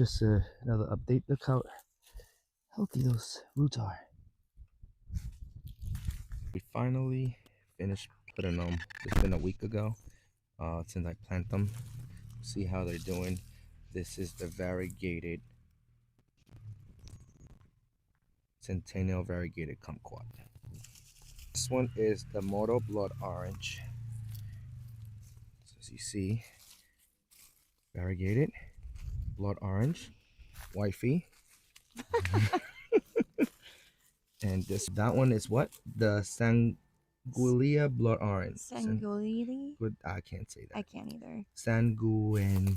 just another update. Look how healthy those roots are. We finally finished putting them. It's been a week ago since I planted them. See how they're doing. This is the variegated Centennial variegated Kumquat. This one is the Moro blood orange. So as you see, variegated blood orange, wifey. And that one is what? The Sanguinelli blood orange. Sanguinelli? Good, I can't say that. I can't either. Sanguinelli.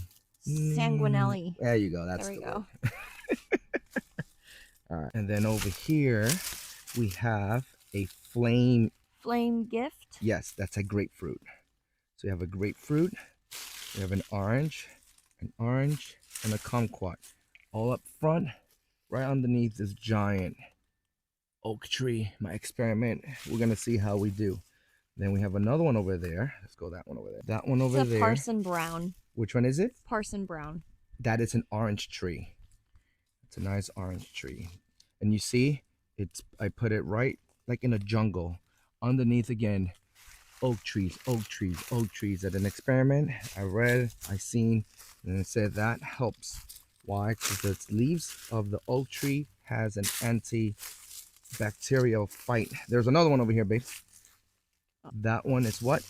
There you go. That's there we the go. word. All right. And then over here, we have a flame gift. Yes, that's a grapefruit. So you have a grapefruit, you have an orange, and a kumquat. All up front, right underneath this giant oak tree. My experiment. We're gonna see how we do. Then we have another one over there. Let's go that one over there. That one over there. Parson brown. Which one is it? Parson brown. That is an orange tree. It's a nice orange tree. And you see, I put it right like in a jungle. Underneath again, oak trees, oak trees, oak trees. At an experiment, I read, I seen, and it said that helps. Why? Because the leaves of the oak tree has an antibacterial fight. There's another one over here, babe. That one is what?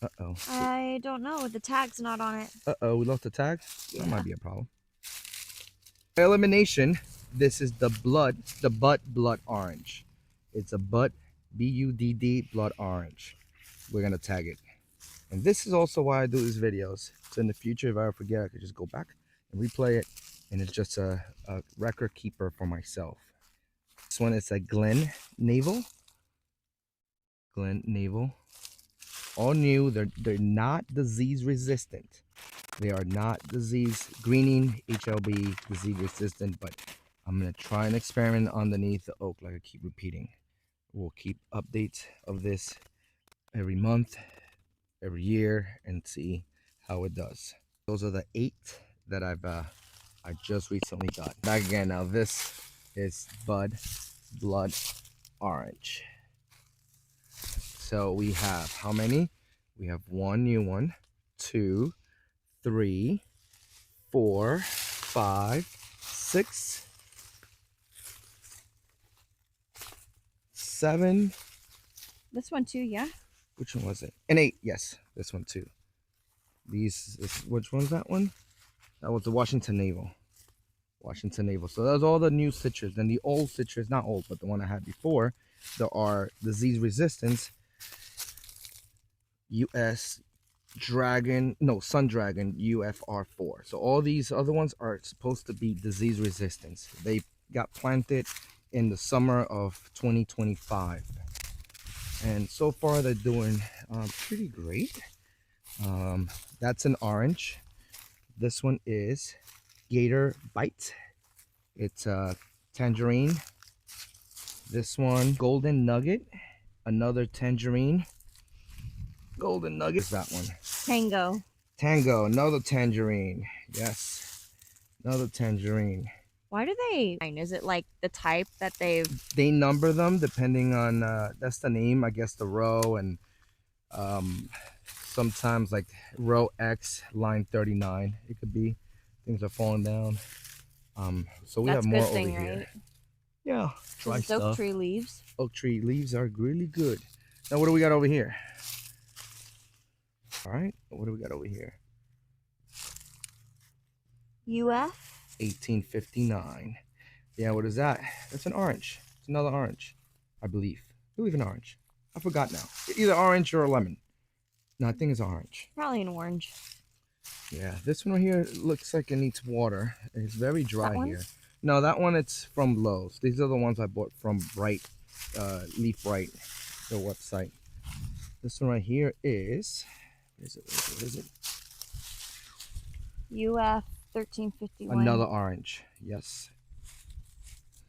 Uh-oh. I don't know. The tag's not on it. Uh-oh, we lost the tag? Yeah. That might be a problem. By elimination, this is the butt blood orange. It's a butt, B-U-D-D, blood orange. We're going to tag it. And this is also why I do these videos. So in the future, if I ever forget, I could just go back and replay it. And it's just a record keeper for myself. This one is a Glen Navel. Glen Navel. All new. They're not disease resistant. They are not greening, HLB, disease resistant. But I'm going to try an experiment underneath the oak, like I keep repeating. We'll keep updates of this every month, every year, and see how it does. Those are the 8 that I just recently got. Back again now. This is blood orange. So we have how many? We have 1 new one, 2, 3, 4, 5, 6, 7. This one too, yeah. Which one was it? And 8, yes. This one too. Which one's that one? That was the Washington Navel. So that's all the new citrus. And the old citrus, not old, but the one I had before, there are disease resistance. SunDragon UFR4. So all these other ones are supposed to be disease resistance. They got planted in the summer of 2025. And so far they're doing pretty great. That's an orange. This one is Gator Bite. It's a tangerine. This one, golden nugget. Another tangerine. Golden nugget is that one. Tango, another tangerine. Yes, another tangerine. Why do they? Is it like the type that they number them depending on that's the name, I guess, the row, and sometimes like row X, line 39. It could be things are falling down. So we have more over here. Right? Yeah, dry stuff. Oak tree leaves. Oak tree leaves are really good. Now what do we got over here? All right, what do we got over here? UF 1859. Yeah, what is that? That's an orange. It's another orange, I believe. An orange. I forgot now. Either orange or a lemon. No, I think it's orange. Probably an orange. Yeah, this one right here looks like it needs water. It's very dry here. No, that one it's from Lowe's. These are the ones I bought from Brite Leaf, the website. This one right here is. What is it? UF 1351. Another orange. Yes.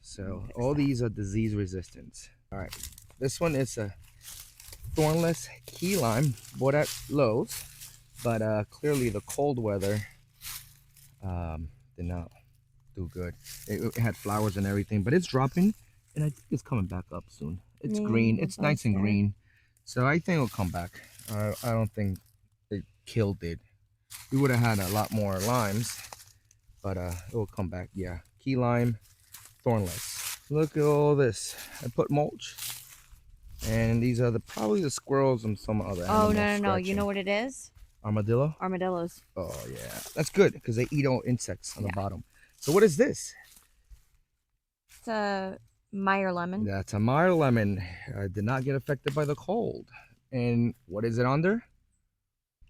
So all these are disease resistant. All right. This one is a Thornless Keylime, bought at Lowe's, but clearly the cold weather Did not do good. It had flowers and everything, but it's dropping, and I think it's coming back up soon. It's Yeah, green. the It's nice buds and there. green, so I think it'll come back. I don't think it killed it. We would have had a lot more limes, but it will come back. Yeah, Keylime, Thornless. Look at all this. I put mulch, and these are probably the squirrels and some other Oh, animals no. You scratching. know what it is? Armadillo? Armadillos. Oh yeah, that's good because they eat all insects on the Yeah. bottom. So what is this? It's a Meyer lemon. That's a Meyer lemon. Did not get affected by the cold. And what is it under?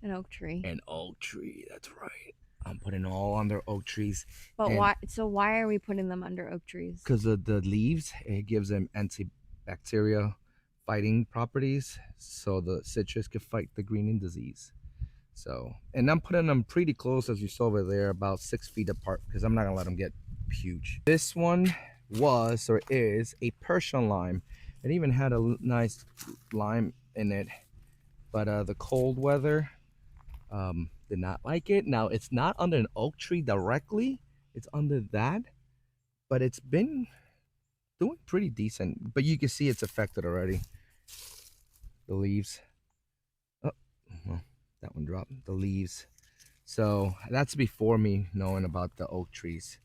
An oak tree. An oak tree. That's right. I'm putting all under oak trees. But And why? So why are we putting them under oak trees? because of the leaves, it gives them antibacterial fighting properties, so the citrus can fight the greening disease. So, and I'm putting them pretty close, as you saw over there, about 6 feet apart, because I'm not gonna let them get huge. This one was or is a Persian lime. It even had a nice lime in it, but the cold weather did not like it. Now it's not under an oak tree directly; it's under that, but it's been doing pretty decent. But you can see it's affected already. The leaves. Oh, well, that one dropped. The leaves. So that's before me knowing about the oak trees.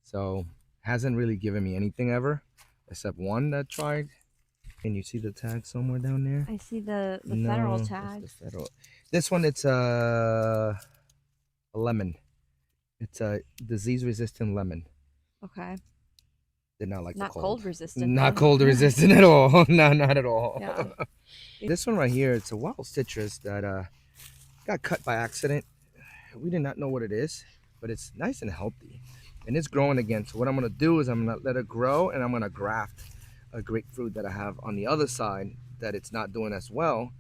So hasn't really given me anything ever, except one that tried. Can you see the tag somewhere down there? I see the No, federal that's tag. the federal. This one, it's a lemon. It's a disease-resistant lemon. Okay. Did not like the Not cold. cold resistant. Not though. cold resistant at all. No, not at all. Yeah. This one right here, it's a wild citrus that got cut by accident. We did not know what it is, but it's nice and healthy, and it's growing again. So what I'm gonna do is I'm gonna let it grow, and I'm gonna graft a grapefruit that I have on the other side that it's not doing as well.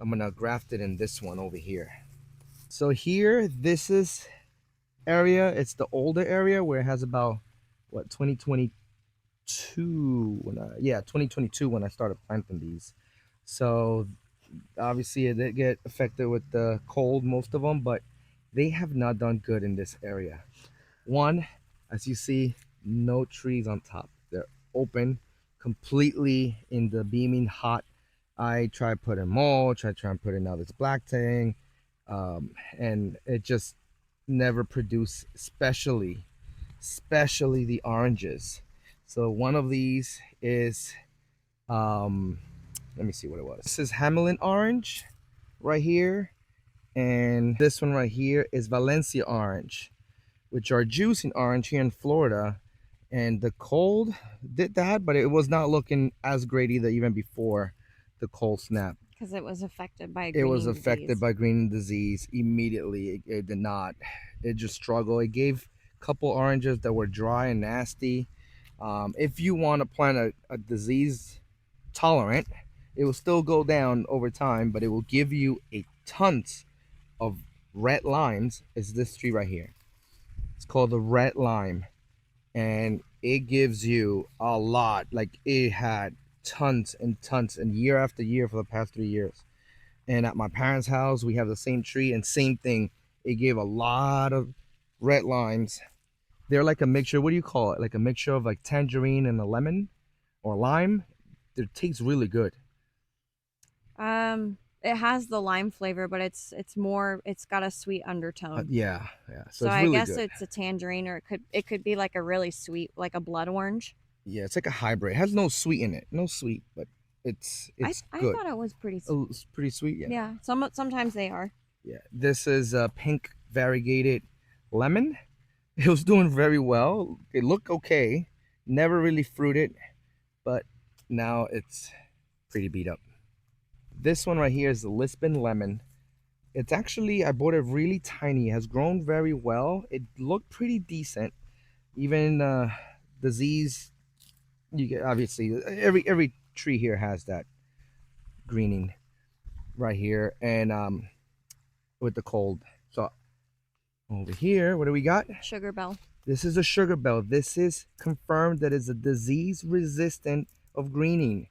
I'm gonna graft it in this one over here. So here, this is area. It's the older area where it has about what 2022 when 2022 when I started planting these. So obviously it did get affected with the cold, most of them, but they have not done good in this area. One, as you see, no trees on top. They're open completely in the beaming hot. I tried putting mulch, I tried putting out this black thing, and it just never produced, especially the oranges. So one of these is let me see what it was. This is Hamlin orange right here, and this one right here is Valencia orange, which are juicing orange here in Florida. And the cold did that, but it was not looking as great either, even before the cold snap. Because it was affected by It was greening affected disease. by green disease immediately. It did not. It just struggled. It gave a couple oranges that were dry and nasty. If you want to plant a disease tolerant, it will still go down over time, but it will give you a tons of red limes. Is this tree right here? It's called the red lime, and it gives you a lot. Like it had tons and tons, and year after year for the past 3 years. And at my parents' house, we have the same tree, and same thing. It gave a lot of red limes. They're like a mixture. What do you call it? Like a mixture of like tangerine and a lemon or lime. It tastes really good. It has the lime flavor, but it's more. It's got a sweet undertone. Yeah. So So it's I really guess good. it's a tangerine, or it could be like a really sweet, like a blood orange. Yeah, it's like a hybrid. It has no sweet in it. No sweet, but it's I good. thought it was pretty. Oh, it's pretty sweet. Yeah. Yeah. Sometimes they are. Yeah. This is a pink variegated lemon. It was doing very well. It looked okay. Never really fruited, but now it's pretty beat up. This one right here is the Lisbon lemon. It's actually, I bought it really tiny. It has grown very well. It looked pretty decent. Even disease, you get obviously every tree here has that greening right here, and with the cold. So over here, what do we got? SugarBelle. This is a SugarBelle. This is confirmed that it's a disease resistant of greening.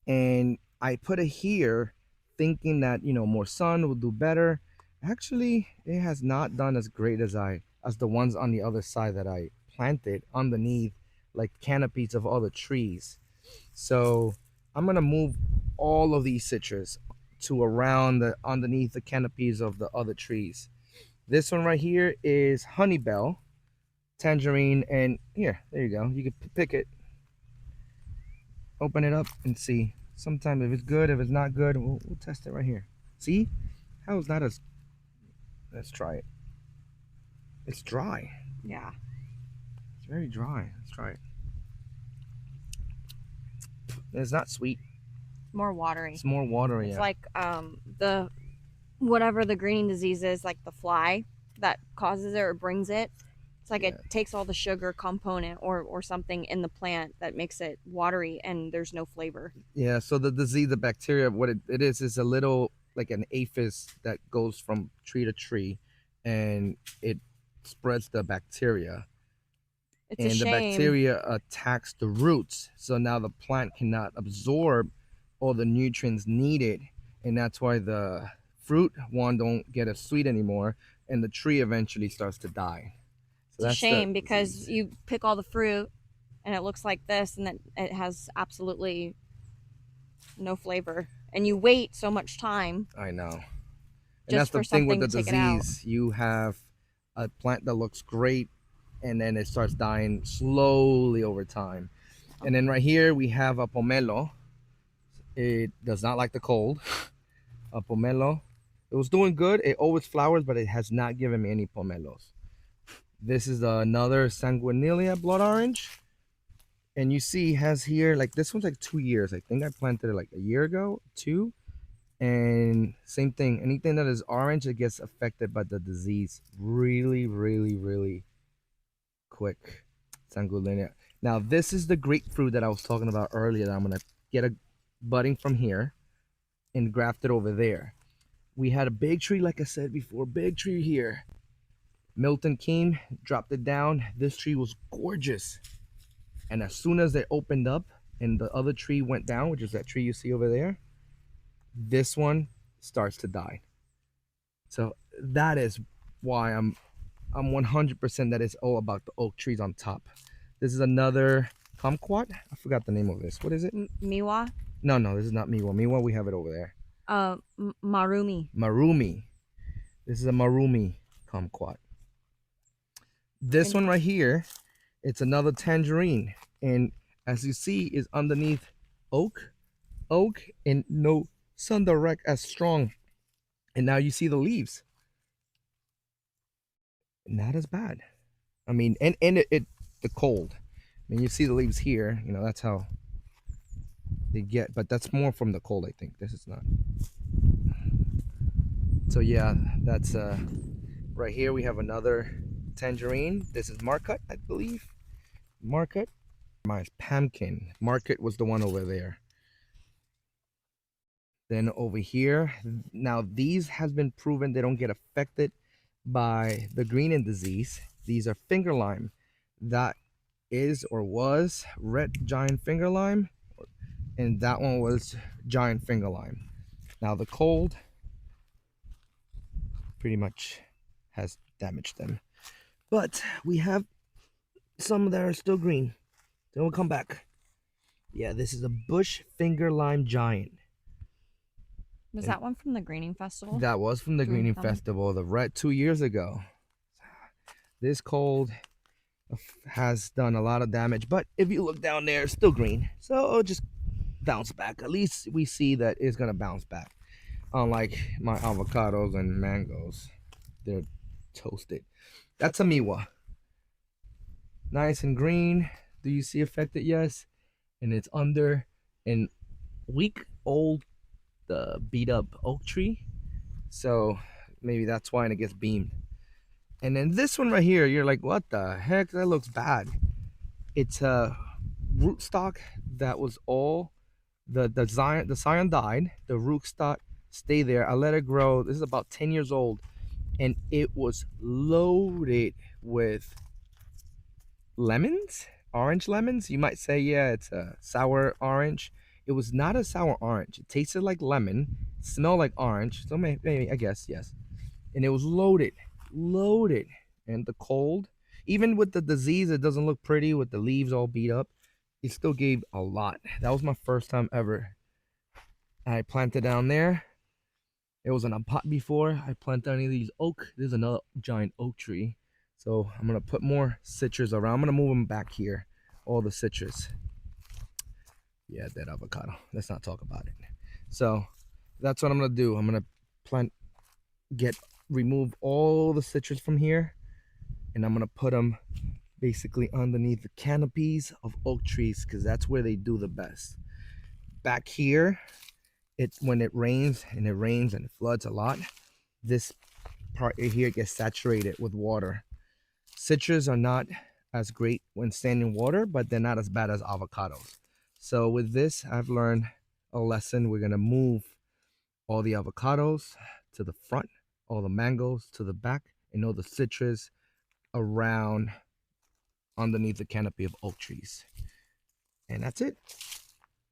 And I put it here thinking that, more sun will do better. Actually, it has not done as great as I as the ones on the other side that I planted underneath, like canopies of other trees. So I'm gonna move all of these citrus to around the underneath the canopies of the other trees. This one right here is Honeybell, Tangerine, and here, there you go. You can pick it, open it up, and see. Sometimes if it's good, if it's not good, we'll test it right here. See? How is that as... Let's try it. It's dry. Yeah. It's very dry. Let's try it. It's not sweet. It's more watery. It's more watery. It's Yeah. like the whatever the greening disease is, like the fly that causes it or brings it. It's like it takes all the sugar component or something in the plant that makes it watery and there's no flavor. Yeah, so the disease, the bacteria, what it is a little like an aphis that goes from tree to tree and it spreads the bacteria. It's and a the shame. bacteria attacks the roots. So now the plant cannot absorb all the nutrients needed. And that's why the fruit one don't get as sweet anymore and the tree eventually starts to die. So it's a shame because you pick all the fruit and it looks like this and then it has absolutely no flavor. And you wait so much time. I know. And Just that's the for thing with the something to take it out. disease. You have a plant that looks great and then it starts dying slowly over time. And then right here we have a Pummelo. It does not like the cold. A Pummelo. It was doing good. It always flowers, but it has not given me any Pommelos. This is another Sanguinelli blood orange. And you see has here, like this one's like 2 years. I think I planted it like a year ago, 2. And same thing, anything that is orange, it gets affected by the disease really, really, really quick. Sanguinelli. Now this is the grapefruit that I was talking about earlier that I'm gonna get a budding from here and graft it over there. We had a big tree, like I said before, big tree here. Milton came, dropped it down. This tree was gorgeous. And as soon as it opened up and the other tree went down, which is that tree you see over there, this one starts to die. So that is why I'm 100% that it's all about the oak trees on top. This is another Kumquat. I forgot the name of this. What is it? Meiwa? No, this is not Meiwa. Meiwa, we have it over there. Marumi. Marumi. This is a Marumi Kumquat. This one right here, it's another Tangerine. And as you see, is underneath oak, and no sun direct as strong. And now you see the leaves. Not as bad. I mean, and it the cold. I mean, you see the leaves here, you know, that's how they get, but that's more from the cold, I think. This is not. So yeah, that's right here we have another Tangerine. This is Murcott, I believe. Murcott. My pumpkin. Murcott was the one over there. Then over here, now these has been proven they don't get affected by the greening disease. These are finger lime. That is or was red giant finger lime, and that one was giant finger lime. Now the cold pretty much has damaged them, but we have some that are still green. They will come back. Yeah, this is a bush finger lime giant. Was that one from the Greening Festival? That was from the Greening Festival, the red 2 years ago. This cold has done a lot of damage, but if you look down there, it's still green. So it'll just bounce back. At least we see that it's gonna bounce back. Unlike my avocados and mangoes, they're toasted. That's a Meiwa. Nice and green. Do you see affected? Yes. And it's under an week-old beat up oak tree, so maybe that's why it gets beamed. And then this one right here, you're like, what the heck, that looks bad. It's a rootstock that was all the scion died, the rootstock stayed there. I let it grow. This is about 10 years old, and it was loaded with lemons, orange lemons. You might say, yeah, it's a sour orange. It was not a sour orange. It tasted like lemon, smelled like orange. So maybe, I guess, yes. And it was loaded. and the cold. Even with the disease, it doesn't look pretty with the leaves all beat up. It still gave a lot. That was my first time ever. I planted down there. It was in a pot before. I planted any of these oak. There's another giant oak tree. So I'm gonna put more citrus around. I'm gonna move them back here. All the citrus. Yeah, that avocado. Let's not talk about it. So that's what I'm gonna do. I'm gonna plant, remove all the citrus from here, and I'm gonna put them basically underneath the canopies of oak trees because that's where they do the best. Back here, when it rains and it floods a lot, this part here gets saturated with water. Citrus are not as great when standing water, but they're not as bad as avocados. So with this, I've learned a lesson. We're gonna move all the avocados to the front, all the mangoes to the back, and all the citrus around underneath the canopy of oak trees. And that's it.